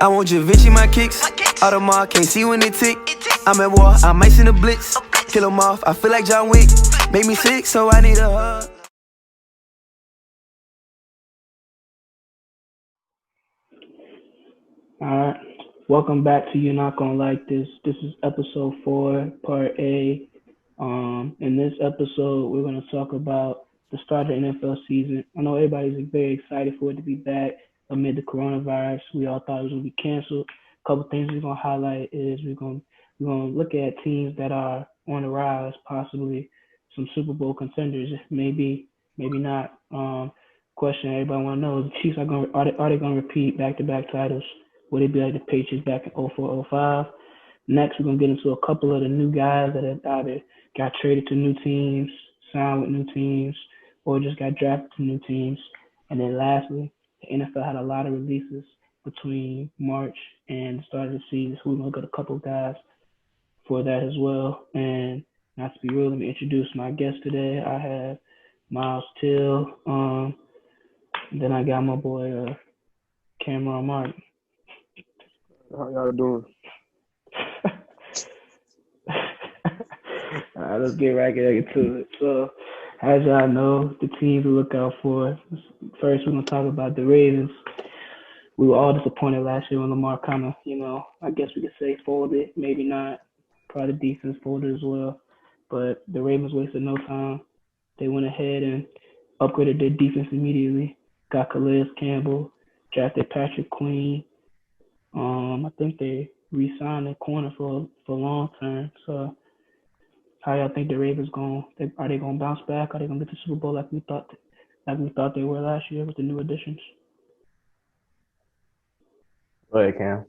I want Da Vinci my kicks. Audemars can't see when it tick. I'm at war, I might send a blitz. Kill 'em off, I feel like John Wick. Make me sick, so I need a hug. Alright, welcome back to You're Not Gonna Like This. This is episode 4, part A. In this episode, we're going to talk about the start of the NFL season. I know everybody's very excited for it to be back amid the coronavirus. We all thought it was going to be canceled. A couple things we're going to highlight is we're going to look at teams that are on the rise, possibly some Super Bowl contenders, maybe not. Question everybody want to know is the Chiefs are they going to repeat back-to-back titles? Will it be like the Patriots back in 04, 05? Next, we're going to get into a couple of the new guys that have either got traded to new teams, signed with new teams, or just got drafted to new teams. And then lastly, the NFL had a lot of releases between March and the start of the season. So we're going to look at a couple of guys for that as well. And not to be rude, let me introduce my guest today. I have Myles, Teal. Then I got my boy Cameron Martin. How y'all doing? All right, let's get right into it. So, as y'all know, the teams to look out for. First, we're gonna talk about the Ravens. We were all disappointed last year when Lamar kind of, I guess we could say folded, maybe not. Probably the defense folded as well. But the Ravens wasted no time. They went ahead and upgraded their defense immediately. Got Calais Campbell, drafted Patrick Queen. I think they re-signed their corner for long term. So, how y'all think the Ravens are they gonna bounce back? Are they gonna get the Super Bowl like we thought they were last year with the new additions? Go ahead, Cam.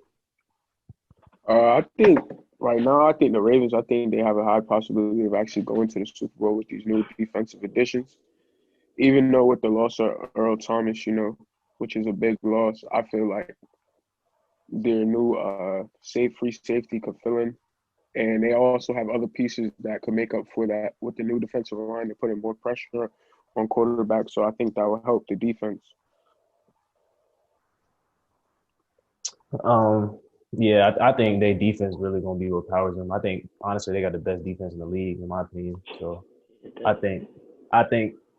I think right now, I think the Ravens, I think they have a high possibility of actually going to the Super Bowl with these new defensive additions. Even though with the loss of Earl Thomas, which is a big loss, I feel like their new free safety could fill in. And they also have other pieces that could make up for that with the new defensive line. They're putting more pressure on quarterback, so I think that will help the defense. Yeah, I think their defense really gonna be what powers them. I think honestly they got the best defense in the league, in my opinion. So I think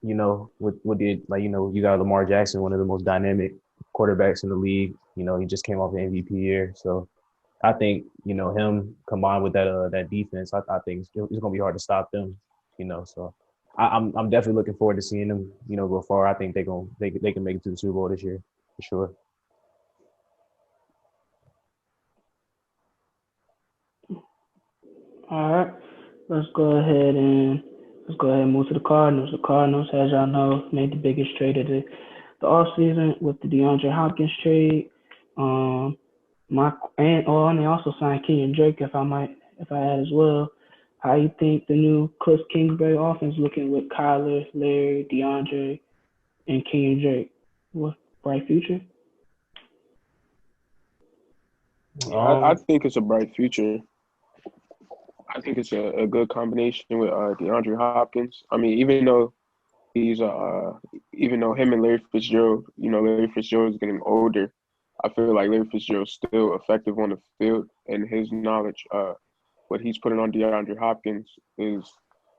with the you got Lamar Jackson, one of the most dynamic quarterbacks in the league. He just came off the MVP year, so I think him combined with that defense, I think it's gonna be hard to stop them. So I'm definitely looking forward to seeing them go far. I think they can make it to the Super Bowl this year for sure. All right, let's go ahead and move to the Cardinals. The Cardinals, as y'all know, made the biggest trade of the off season with the DeAndre Hopkins trade. And they also signed Kenyon Drake, if I add as well. How you think the new Cliff Kingsbury offense looking with Kyler, Larry, DeAndre, and Kenyon Drake? What bright future? I think it's a bright future. I think it's a good combination with DeAndre Hopkins. I mean, even though him and Larry Fitzgerald, Larry Fitzgerald is getting older, I feel like Larry Fitzgerald's still effective on the field, and his knowledge, what he's putting on DeAndre Hopkins is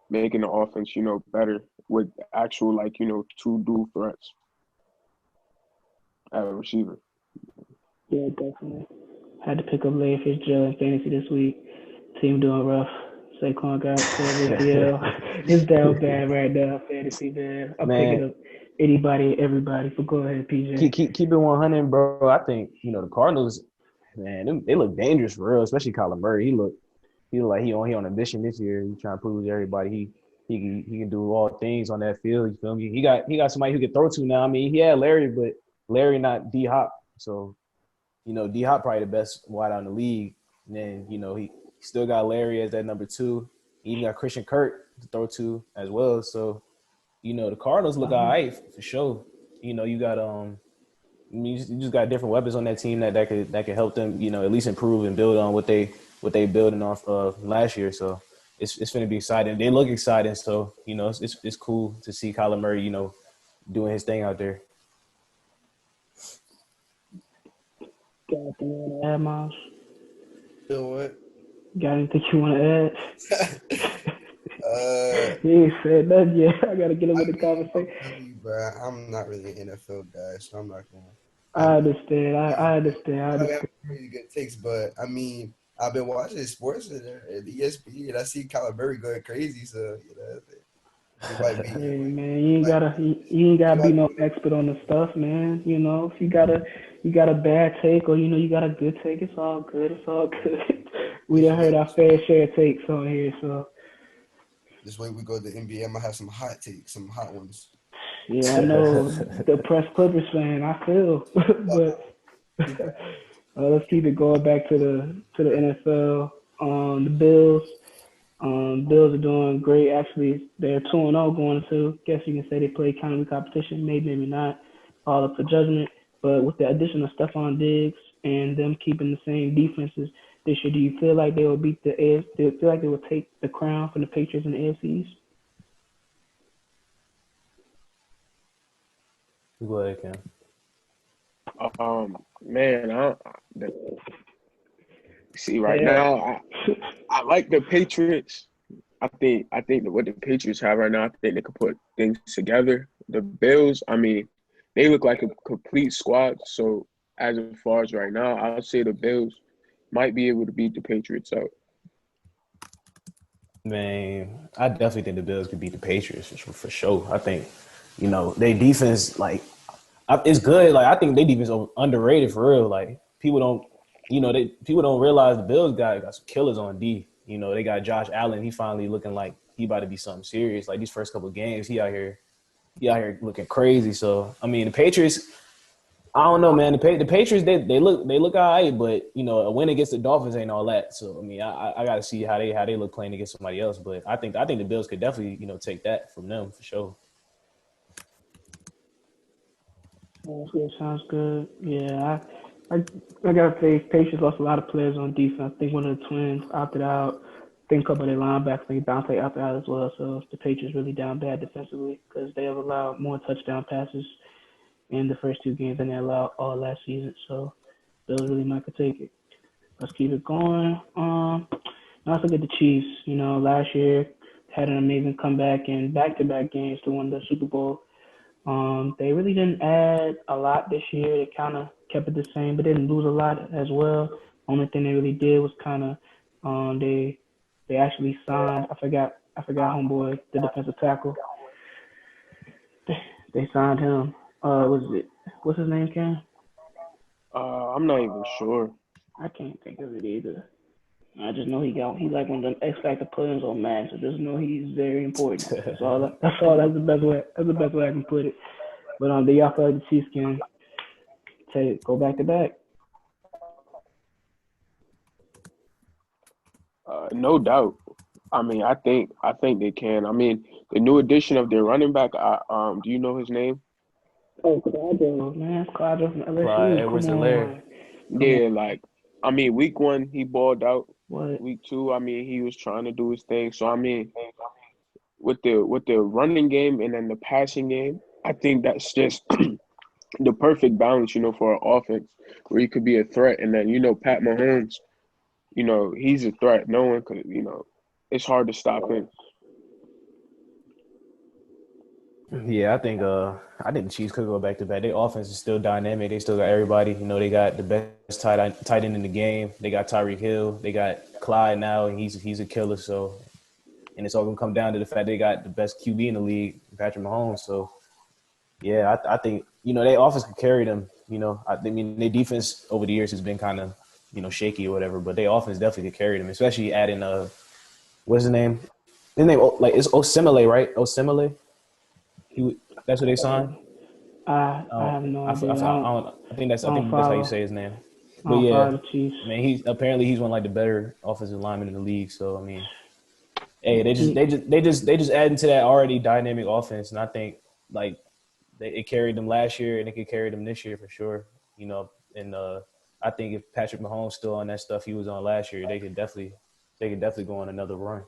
making the offense, better with actual, two dual threats at a receiver. Yeah, definitely. Had to pick up Larry Fitzgerald in fantasy this week. Team doing rough. Saquon got ACL. It's down bad right now, fantasy man. I'm picking up everybody. But go ahead, PJ. Keep it 100, bro. I think the Cardinals, man, they look dangerous for real, especially Kyler Murray. He look like he on a mission this year. He's trying to prove to everybody he can do all things on that field. You feel me? He got somebody who can throw to now. I mean, he had Larry, but Larry not D Hop. So D Hop probably the best wide out in the league. And then he still got Larry as that number 2. He even got Christian Kirk to throw to as well. So the Cardinals look all right for sure. You got you just got different weapons on that team that could help them, at least improve and build on what they building off of last year. So it's going to be exciting. They look exciting. So it's cool to see Kyler Murray, doing his thing out there. got anything you want to add, Myles? Feel what? Got anything you want to add? uh, He ain't said nothing yet. I gotta get him I in the mean, I'm conversation. telling you, bro. I'm not really an NFL guy, so I'm not going. I I understand. I understand. I I don't have understand. really good takes, but I mean, I've been watching sports at ESPN, and I see Kyler Murray going crazy. So he might be. Hey man, you ain't Might, gotta you ain't he gotta be might no be expert on the stuff, man. You know, if you got a bad take or you got a good take, it's all good. It's all good. We done heard our fair share of takes on here, so this way we go to the NBA. I'm gonna have some hot takes, some hot ones. yeah, I know the press Clippers fan. I feel, but let's keep it going back to the NFL. The Bills. Bills are doing great. Actually, they're 2-0 going into. Guess you can say they play kind of weak competition. Maybe, maybe not. All up for judgment. But with the addition of Stephon Diggs and them keeping the same defenses this year, do you feel like they will beat the AFC? Do you feel like they will take the crown from the Patriots in the AFC East? Go ahead, Cam. Man, see right Yeah. now, I like the Patriots. I think that what the Patriots have right now, I think they could put things together. The Bills, I mean, they look like a complete squad. So as far as right now, I'll say the Bills might be able to beat the Patriots out. Man, I definitely think the Bills could beat the Patriots for sure. I think, their defense, it's good. Like, I think their defense is underrated for real. Like, people don't realize the Bills got some killers on D. They got Josh Allen. He finally looking like he about to be something serious. Like, these first couple of games, he out here looking crazy. So, I mean, the Patriots, I don't know, man. The Patriots, they look all right, but a win against the Dolphins ain't all that. So, I mean, I got to see how they look playing against somebody else. But I think the Bills could definitely take that from them for sure. Sounds good. Yeah, I gotta say, Patriots lost a lot of players on defense. I think one of the twins opted out. I think a couple of their linebackers, I think Dante opted out as well. So the Patriots really down bad defensively because they have allowed more touchdown passes in the first two games than they allowed all last season. So Bills really might could take it. Let's keep it going. Now let's look at the Chiefs. Last year had an amazing comeback in back-to-back games to win the Super Bowl. They really didn't add a lot this year. They kind of kept it the same, but didn't lose a lot as well. Only thing they really did was kind of they actually signed. I forgot homeboy, the defensive tackle. They signed him. What's his name, Ken? I'm not even sure. I can't think of it either. I just know he's like one of them X Factor players on Max. I just know he's very important. That's all. That's all. That's the best way. That's the best way I can put it. But do y'all feel like the Chiefs can go back to back? No doubt. I mean, I think they can. I mean, the new addition of their running back. Do you know his name? Oh, Quadro, man, Quadro from Clyde LSU. Come Edwards-Helaire. on, come on. Yeah, like I mean, week one he balled out. What? Week two, I mean, he was trying to do his thing. So I mean, with the running game and then the passing game, I think that's just the perfect balance, for an offense where he could be a threat, and then Pat Mahomes, he's a threat. No one could, it's hard to stop him. Yeah, I think the Chiefs could go back to back. Their offense is still dynamic. They still got everybody. They got the best tight end in the game. They got Tyreek Hill. They got Clyde now, and he's a killer. So, and it's all gonna come down to the fact they got the best QB in the league, Patrick Mahomes. So, yeah, I think their offense could carry them. I mean their defense over the years has been kind of shaky or whatever, but their offense definitely could carry them, especially adding what's his name? His name like it's Osimile, right? Osimile. That's what they signed. I have no idea. I I don't think that's how you follow. say his name. I But don't yeah, follow the Chiefs. man, he's one of like the better offensive linemen in the league. So I mean, hey, they just adding to that already dynamic offense, and I think like it carried them last year, and it could carry them this year for sure. And I think if Patrick Mahomes still on that stuff he was on last year, they could definitely go on another run.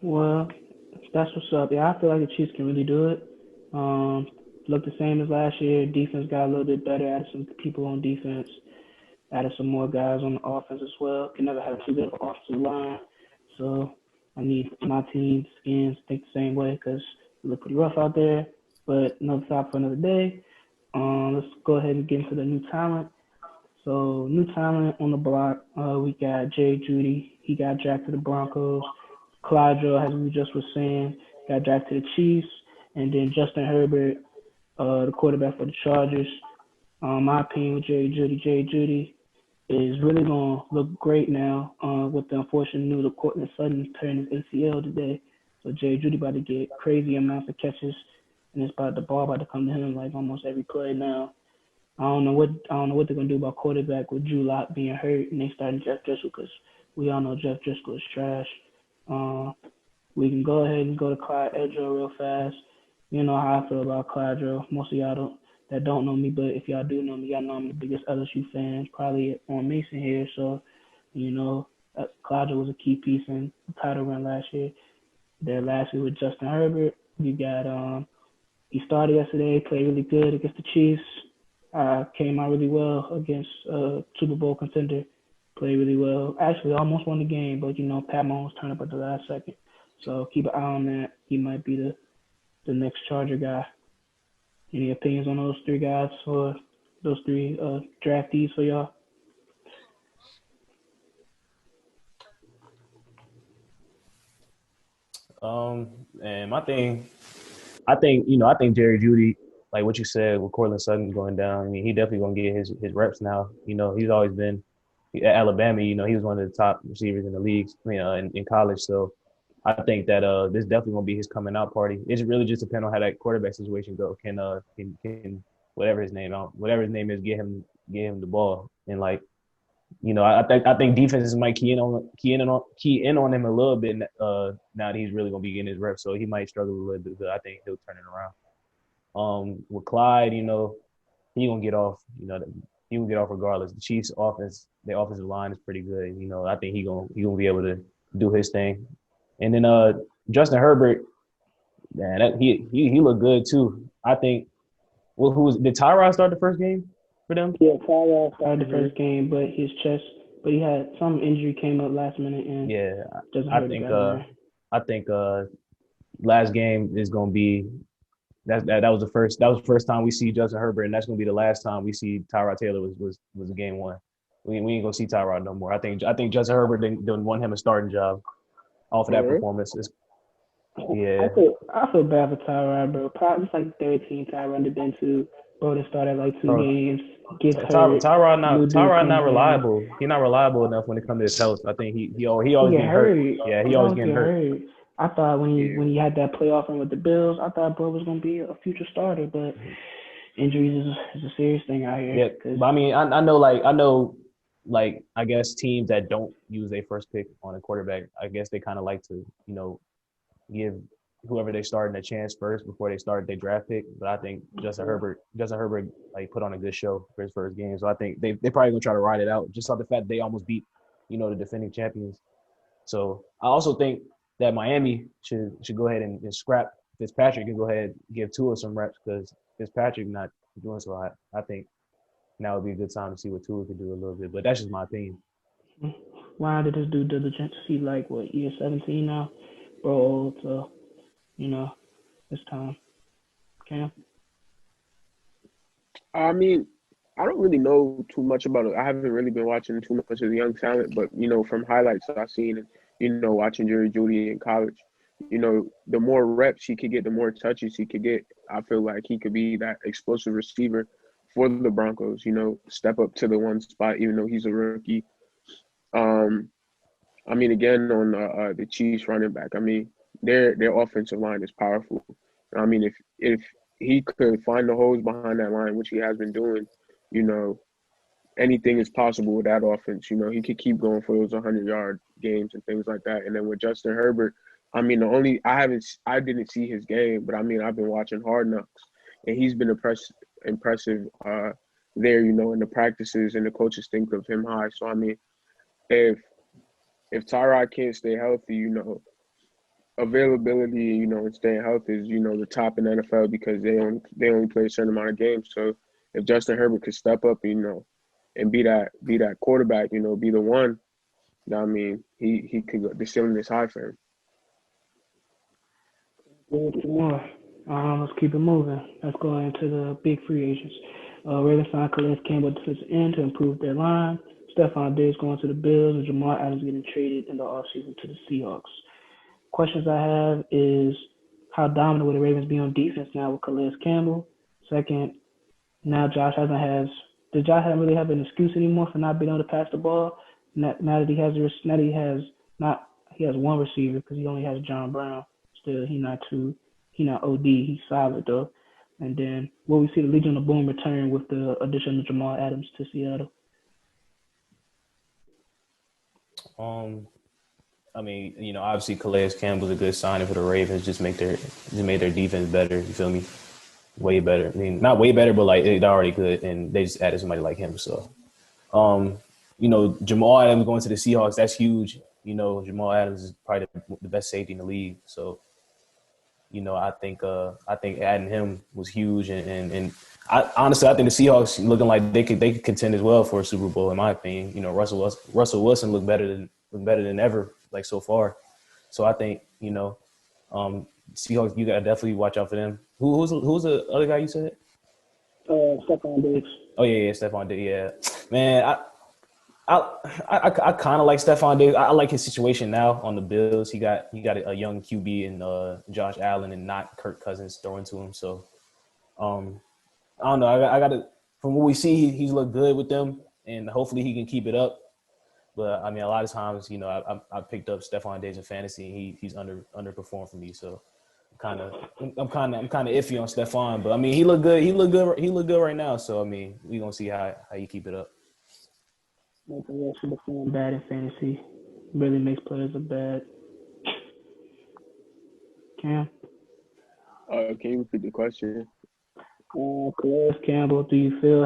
Well, that's what's up. Yeah, I feel like the Chiefs can really do it. looked the same as last year. Defense got a little bit better. Added some people on defense. Added some more guys on the offense as well. Can never have too good of an offensive line. So I need my team's skins to think the same way because it looked pretty rough out there. But another topic for another day. Let's go ahead and get into the new talent. So new talent on the block. We got Jay Judy. He got drafted to the Broncos. Clydro, as we just were saying, got drafted to the Chiefs. And then Justin Herbert, the quarterback for the Chargers. My opinion with Jerry Judy is really going to look great now with the unfortunate news of Cortland Sutton tearing his ACL today. So Jerry Judy about to get crazy amounts of catches, and the ball about to come to him like almost every play now. I don't know what they're gonna do about quarterback with Drew Lock being hurt and they starting Jeff Driscoll because we all know Jeff Driscoll is trash. We can go ahead and go to Clyde Edgehill real fast. You know how I feel about Clyde Edgehill. Most of y'all don't know me, but if y'all do know me, y'all know I'm the biggest LSU fan, probably on Mason here. So, you know, Clyde Edgehill was a key piece in the title run last year. There last week with Justin Herbert, you got he started yesterday, played really good against the Chiefs. Came out really well against Super Bowl contender. Played really well. Actually, almost won the game, but you know Pat Mahomes turned up at the last second. So keep an eye on that. He might be the next Charger guy. Any opinions on those three guys for those three draftees for y'all? And my thing, I think Jerry Judy, like what you said with Cortland Sutton going down. I mean, he definitely gonna get his reps now. You know, he's always been at Alabama. You know, he was one of the top receivers in the leagues. You know, in college. So I think that this definitely gonna be his coming out party. It's really just depend on how that quarterback situation go. Can whatever his name is, get him the ball and like. You know, I think defenses might key in on him a little bit now that he's really gonna be getting his reps, so he might struggle a little bit, but I think he'll turn it around. With Clyde, you know, he gonna get off. You know, he gonna get off regardless. The Chiefs' offense, their offensive line is pretty good. You know, I think he gonna be able to do his thing. And then Justin Herbert, man, he looked good too. I think. Well, did Tyrod start the first game for them? Yeah, Tyrod started the first game, but he had some injury came up last minute and Yeah, Justin I Herbert think got in there. I think last game is gonna be that was the first time we see Justin Herbert, and that's gonna be the last time we see Tyrod Taylor was game one. We ain't gonna see Tyrod no more. I think Justin Herbert didn't want him a starting job off of that performance. Yeah. I feel bad for Tyrod, bro. Probably it's like 13 Tyrod to been to. Bro, they started like 2 games, gets hurt. Tyrod not comes in. reliable. He's not reliable enough when it comes to his health. I think he always He getting hurt. Yeah, he always getting hurt. I thought when he had that playoff run with the Bills, I thought bro was gonna be a future starter, but injuries is a serious thing out here. Yeah, but I mean, I know like I guess teams that don't use their first pick on a quarterback, I guess they kind of like to give whoever they starting a chance first before they start their draft pick. But I think Justin Herbert like put on a good show for his first game. So I think they probably gonna try to ride it out. Just off the fact they almost beat, the defending champions. So I also think that Miami should go ahead and scrap Fitzpatrick and go ahead and give Tua some reps because Fitzpatrick not doing so hot. I think now would be a good time to see what Tua could do a little bit. But that's just my opinion. Why did this do diligence? He like what year 17 now? Bro, old, so it's time. Cam? I mean, I don't really know too much about it. I haven't really been watching too much of the young talent, but from highlights that I've seen and watching Jerry Judy in college, the more reps he could get, the more touches he could get. I feel like he could be that explosive receiver for the Broncos. Step up to the one spot, even though he's a rookie. I mean, again on the Chiefs running back. I mean, their offensive line is powerful. I mean, if he could find the holes behind that line, which he has been doing, anything is possible with that offense. He could keep going for those 100-yard games and things like that. And then with Justin Herbert, I mean, I didn't see his game, but I mean, I've been watching Hard Knocks, and he's been impressive there, in the practices, and the coaches think of him high. So I mean, if Tyrod can't stay healthy, availability, and staying healthy is, the top in the NFL because they only play a certain amount of games. So if Justin Herbert could step up, and be that quarterback, be the one, I mean, he could go, the ceiling is high for him. Good more. Let's keep it moving. Let's go into the big free agents. Ravens signed Calais Campbell defensive end to improve their line. Stephon Diggs going to the Bills and Jamal Adams getting traded in the offseason to the Seahawks. Questions I have is how dominant will the Ravens be on defense now with Calais Campbell? Second, now does Josh Allen really have an excuse anymore for not being able to pass the ball? Now that he has one receiver because he only has John Brown. Still, he not OD. He's solid though. And then will we see the Legion of Boom return with the addition of Jamal Adams to Seattle? I mean, obviously Calais Campbell's a good signing for the Ravens. Just made their defense better. You feel me? Way better. I mean, not way better, but like it's already good, and they just added somebody like him. So, Jamal Adams going to the Seahawks, that's huge. Jamal Adams is probably the best safety in the league. So, I think adding him was huge, and I honestly I think the Seahawks looking like they could contend as well for a Super Bowl in my opinion. Russell Wilson looked better than ever like so far. So I think Seahawks, you gotta definitely watch out for them. Who's the other guy you said? Stephon Diggs. Oh yeah, Stephon Diggs. Yeah, man, I kind of like Stephon Diggs. I like his situation now on the Bills. He got a young QB in Josh Allen and not Kirk Cousins throwing to him. So I don't know. I got to from what we see, he's looked good with them, and hopefully he can keep it up. But I mean, a lot of times, I picked up Stephon Diggs in fantasy, and he's underperformed for me. So I'm kind of iffy on Stephon, but I mean, he looked good. He looked good right now. So I mean, we gonna see how you keep it up. Nothing else should perform bad in fantasy. Really makes players look bad. Cam? Can you repeat the question? Calais Campbell, do you feel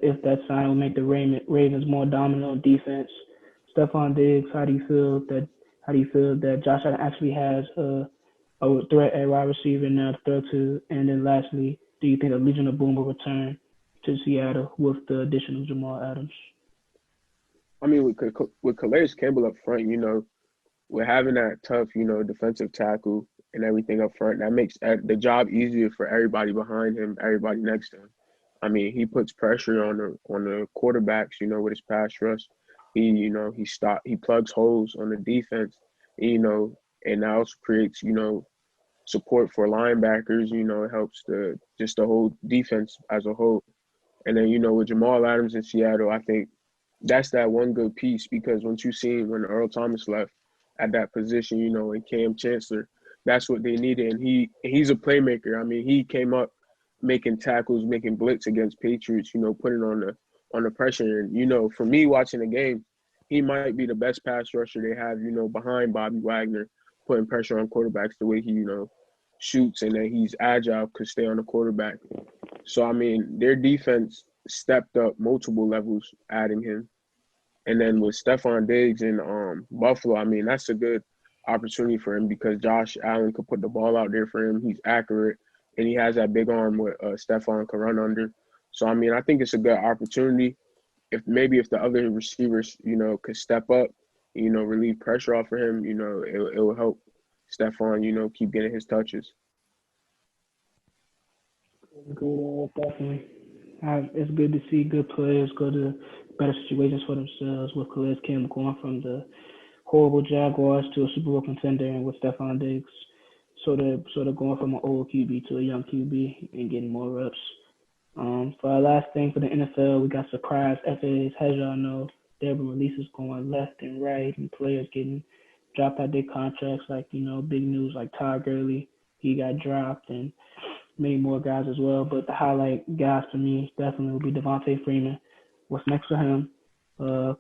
if that sign will make the Ravens more dominant on defense? Stephon Diggs, how do you feel that Josh Allen actually has a threat at wide receiver now to throw to? And then lastly, do you think the Legion of Boom will return to Seattle with the addition of Jamal Adams? I mean, with Calais Campbell up front, with having that tough, defensive tackle and everything up front, that makes the job easier for everybody behind him, everybody next to him. I mean, he puts pressure on the quarterbacks, with his pass rush. He plugs holes on the defense, and that also creates, support for linebackers. It helps the whole defense as a whole. And then, with Jamal Adams in Seattle, I think that's that one good piece because once you see when Earl Thomas left at that position, and Cam Chancellor, that's what they needed. And he's a playmaker. I mean, he came up making tackles, making blitz against Patriots, putting on the pressure. And, for me watching the game, he might be the best pass rusher they have, behind Bobby Wagner, putting pressure on quarterbacks the way he, shoots and then he's agile, could stay on the quarterback. So, I mean, their defense stepped up multiple levels adding him. And then with Stephon Diggs in Buffalo, I mean, that's a good opportunity for him because Josh Allen could put the ball out there for him. He's accurate, and he has that big arm with Stephon can run under. So, I mean, I think it's a good opportunity. If the other receivers, could step up, relieve pressure off of him, it will help Stephon, keep getting his touches. Good, definitely. It's good to see good players go to better situations for themselves with Calais Campbell going from the horrible Jaguars to a Super Bowl contender and with Stephon Diggs sort of going from an old QB to a young QB and getting more reps. For our last thing for the NFL, we got surprise FAs. As y'all know, there have been releases going left and right and players getting dropped out their contracts like, big news like Todd Gurley. He got dropped and many more guys as well. But the highlight guys for me definitely will be Devontae Freeman. What's next for him?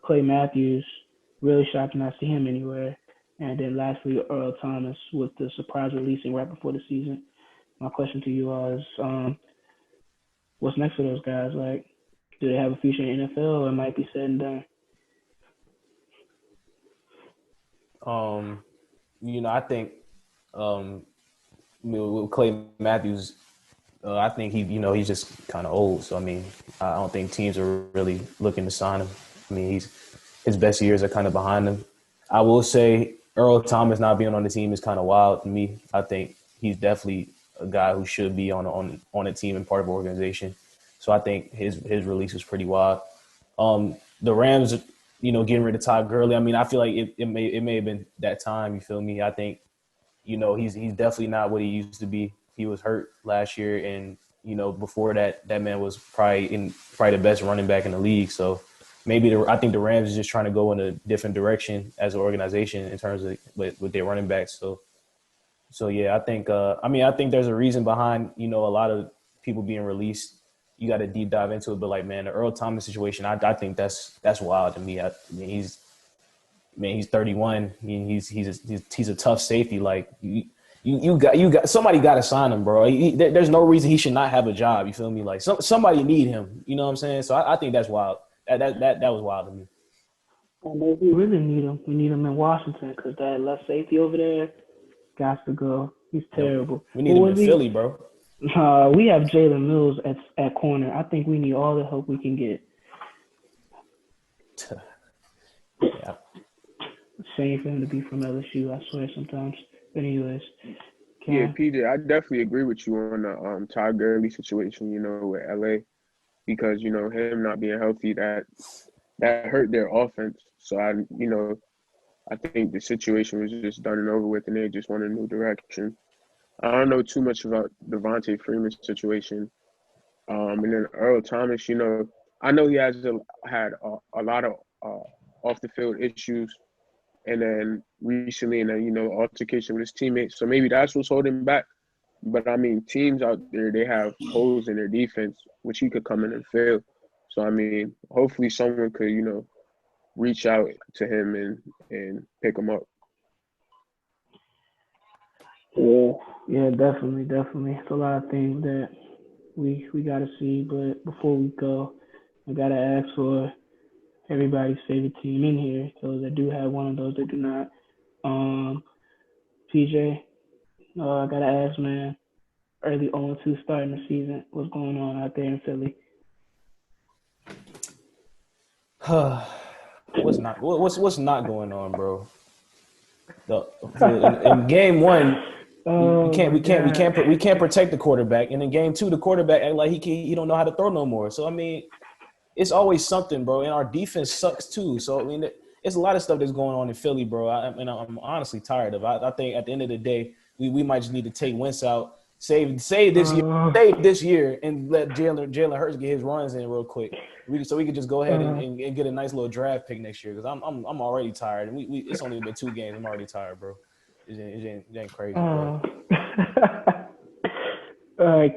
Clay Matthews. Really shocked to not see him anywhere. And then lastly, Earl Thomas with the surprise releasing right before the season. My question to you all is, what's next for those guys? Like, do they have a future in the NFL or it might be said and done? I think With Clay Matthews, I think he's just kind of old. So I mean, I don't think teams are really looking to sign him. I mean, his best years are kind of behind him. I will say Earl Thomas not being on the team is kind of wild to me. I think he's definitely a guy who should be on a team and part of an organization. So I think his release was pretty wild. The Rams, getting rid of Todd Gurley. I mean, I feel like it may have been that time. You feel me? I think he's definitely not what he used to be. He was hurt last year, and before that man was probably the best running back in the league. So maybe I think the Rams is just trying to go in a different direction as an organization in terms of with their running backs. So yeah, I think I think there's a reason behind a lot of people being released. You got to deep dive into it, but like, man, the Earl Thomas situation, I think that's wild to me. I mean, he's 31. I mean, he's a tough safety. Like you got somebody got to sign him, bro. There's no reason he should not have a job. You feel me? Like somebody need him. You know what I'm saying? So I think that's wild. That was wild to me. And we really need him. We need him in Washington because that left safety over there got to go. He's terrible. We need him in Philly, bro. We have Jalen Mills at corner. I think we need all the help we can get. Yeah. Shame for him to be from LSU, I swear sometimes. But anyways. Yeah, PJ, I definitely agree with you on the Todd Gurley situation, with LA. Because, him not being healthy, that hurt their offense. So I think the situation was just done and over with, and they just want a new direction. I don't know too much about Devontae Freeman's situation. And then Earl Thomas, I know he has had a lot of off the field issues, and then recently, altercation with his teammates. So maybe that's what's holding him back. But I mean, teams out there, they have holes in their defense, which he could come in and fill. So I mean, hopefully someone could, reach out to him and pick him up. Yeah, definitely. It's a lot of things that we got to see. But before we go, I got to ask for everybody's favorite team in here. Those that do have one of those that do not. PJ, I got to ask, man, early 0-2 starting the season. What's going on out there in Philly? What's not going on, bro? In game one, we can't protect the quarterback, and in game two, the quarterback act like he don't know how to throw no more. So I mean, it's always something, bro. And our defense sucks too. So I mean, it's a lot of stuff that's going on in Philly, bro. I'm honestly tired of it. I think at the end of the day, we might just need to take Wentz out, save this year, and let Jalen Hurts get his runs in real quick. So we could just go ahead and get a nice little draft pick next year, because I'm already tired, and we it's only been 2 games. I'm already tired, bro. It ain't crazy, bro. All right,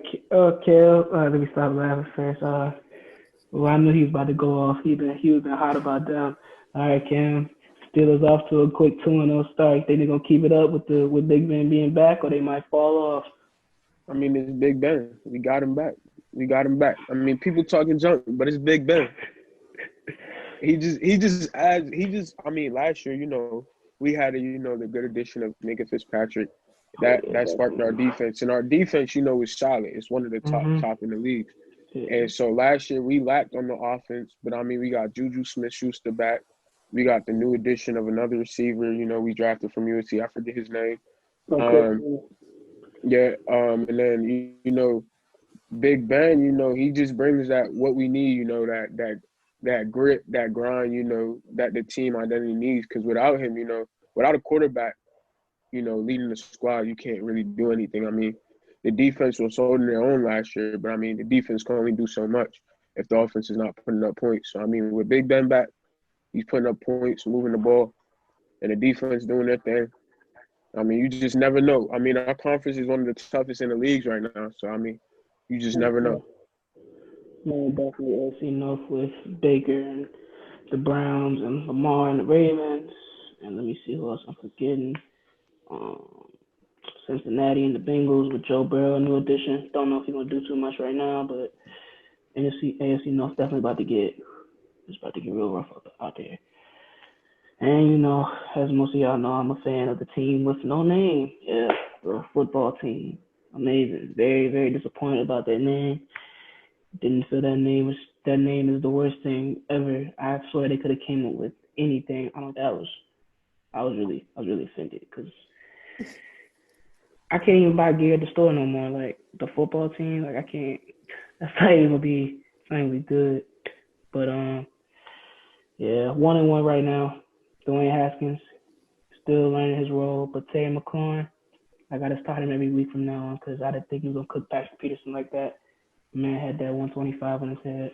Kel, let me stop laughing first. Well, I knew he was about to go off. He was been hot about them. All right, Cam. Steelers off to a quick 2-0 start. Think they're gonna keep it up with Big Ben being back, or they might fall off? I mean, it's Big Ben. We got him back. I mean, people talking junk, but it's Big Ben. I mean, last year, we had the good addition of Minka Fitzpatrick. That sparked our defense. And our defense, is solid. It's one of the top in the league. And so last year we lacked on the offense, but I mean, we got Juju Smith-Schuster back. We got the new addition of another receiver, we drafted from USC. I forget his name. And then, Big Ben, he just brings what we need, that grit, that grind, that the team identity needs. Because without him, without a quarterback, leading the squad, you can't really do anything. I mean, the defense was holding their own last year, but I mean, the defense can only do so much if the offense is not putting up points. So I mean, with Big Ben back, he's putting up points, moving the ball, and the defense doing their thing. I mean, you just never know. I mean, our conference is one of the toughest in the leagues right now. So I mean, you just never know. Yeah, definitely AFC North with Baker and the Browns and Lamar and the Ravens. And let me see who else I'm forgetting. Cincinnati and the Bengals with Joe Burrow, new addition. Don't know if he's gonna do too much right now, but AFC North definitely about to get real rough out there. And as most of y'all know, I'm a fan of the team with no name. Yeah, for a football team. Amazing. Very, very disappointed about that name. Didn't feel that name is the worst thing ever. I swear they could have came up with anything. I was really offended because I can't even buy gear at the store no more. Like the football team, like I can't. That's not even gonna be. It's not even gonna be good. But yeah, 1-1 right now. Dwayne Haskins still learning his role, but Terry McLaurin, I gotta start him every week from now on because I didn't think he was gonna cook Patrick Peterson like that. The man had that 125 on his head.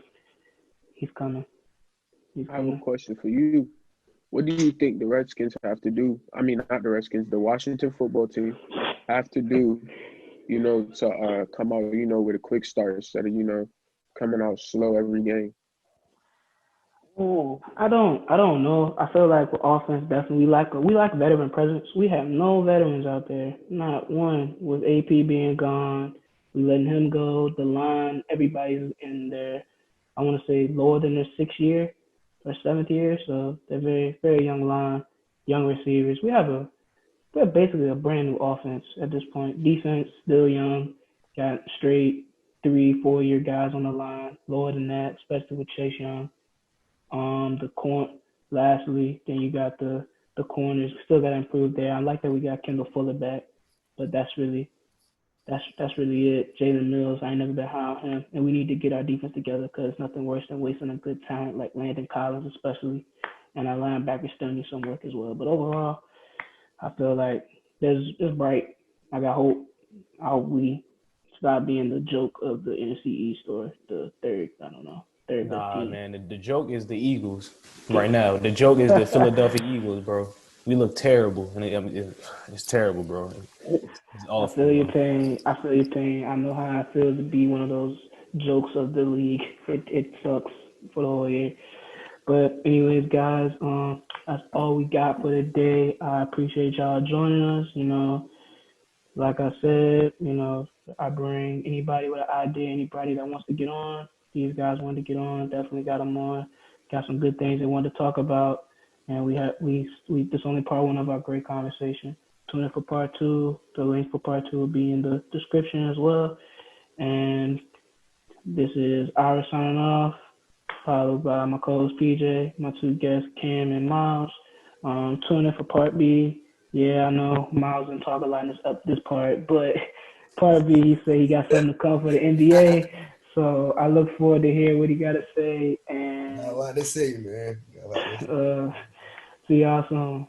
He's coming. I have a question for you. What do you think the Redskins have to do? I mean, not the Redskins, the Washington football team have to do, to come out, with a quick start instead of, coming out slow every game. Oh, I don't know. I feel like with offense, definitely we lack veteran presence. We have no veterans out there, not one. With AP being gone, we letting him go. The line, everybody's in there. I want to say lower than their 6th year or 7th year, so they're very very young line, young receivers. We have basically a brand new offense at this point. Defense still young, got straight 3 4 year guys on the line, lower than that, especially with Chase Young. The corn. Lastly, then you got the corners. Still got to improve there. I like that we got Kendall Fuller back, but that's really it. Jalen Mills, I ain't never been high on him, and we need to get our defense together because nothing worse than wasting a good talent like Landon Collins, especially, and our linebackers still need some work as well. But overall, I feel like there's bright. I got hope. I hope we stop being the joke of the NFC East or the third. I don't know, third best Nah, team. man, the joke is the Eagles right now. The joke is the Philadelphia Eagles, bro. We look terrible, and it's terrible, bro. It's I awful, feel your bro. pain. I feel your pain. I know how it feels to be one of those jokes of the league. It sucks for the whole year. But anyways, guys, that's all we got for today. I appreciate y'all joining us. Like I said, I bring anybody with an idea, anybody that wants to get on. These guys want to get on, definitely got them on. Got some good things they wanted to talk about, and we this only part one of our great conversation. Tune in for part two. The link for part two will be in the description as well. And this is Ira signing off, followed by my co-host PJ, my two guests Cam and Myles. Tune in for part B. Yeah, I know Myles didn't talk a lot in this part, but part B, he said he got something to come for the NBA. So I look forward to hear what he got to say. Got a And lot to say, man. Got a lot to say. see y'all soon.